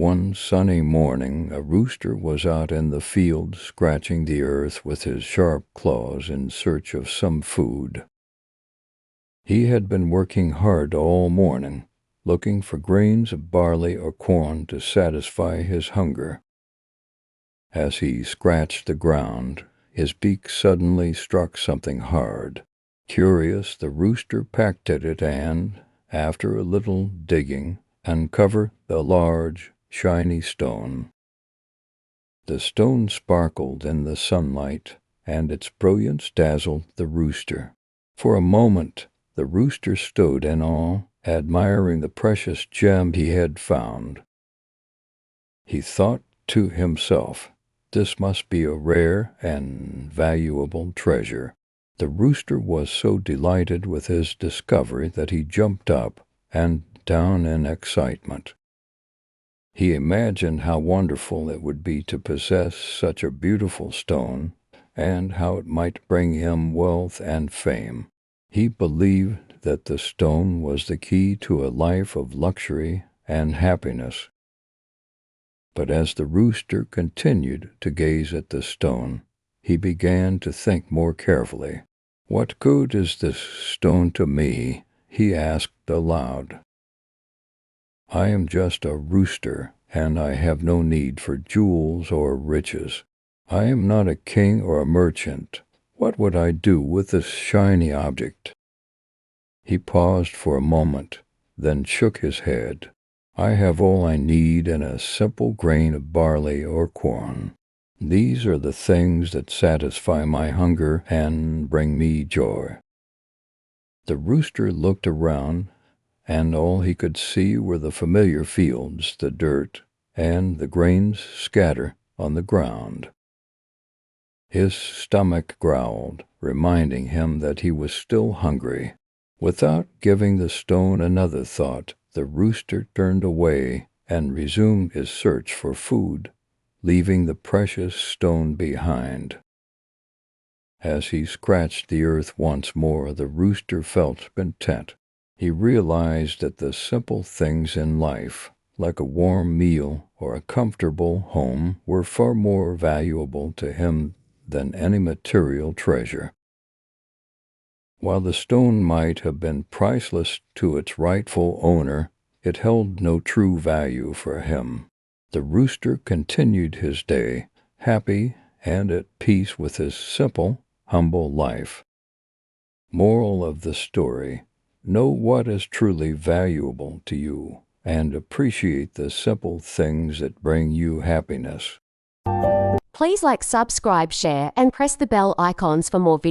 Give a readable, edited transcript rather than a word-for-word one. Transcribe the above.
One sunny morning, a rooster was out in the field scratching the earth with his sharp claws in search of some food. He had been working hard all morning, looking for grains of barley or corn to satisfy his hunger. As he scratched the ground, his beak suddenly struck something hard. Curious, the rooster pecked at it and, after a little digging, uncovered a large, shiny stone. The stone sparkled in the sunlight, and its brilliance dazzled the rooster. For a moment, the rooster stood in awe, admiring the precious gem he had found. He thought to himself, "This must be a rare and valuable treasure." The rooster was so delighted with his discovery that he jumped up and down in excitement. He imagined how wonderful it would be to possess such a beautiful stone, and how it might bring him wealth and fame. He believed that the stone was the key to a life of luxury and happiness. But as the rooster continued to gaze at the stone, he began to think more carefully. "What good is this stone to me?" he asked aloud. "I am just a rooster, and I have no need for jewels or riches. I am not a king or a merchant. What would I do with this shiny object?" He paused for a moment, then shook his head. "I have all I need in a simple grain of barley or corn. These are the things that satisfy my hunger and bring me joy." The rooster looked around, and all he could see were the familiar fields, the dirt, and the grains scattered on the ground. His stomach growled, reminding him that he was still hungry. Without giving the stone another thought, the rooster turned away and resumed his search for food, leaving the precious stone behind. As he scratched the earth once more, the rooster felt content. He realized that the simple things in life, like a warm meal or a comfortable home, were far more valuable to him than any material treasure. While the stone might have been priceless to its rightful owner, it held no true value for him. The rooster continued his day, happy and at peace with his simple, humble life. Moral of the story: know what is truly valuable to you, and appreciate the simple things that bring you happiness. Please like, subscribe, share, and press the bell icons for more videos.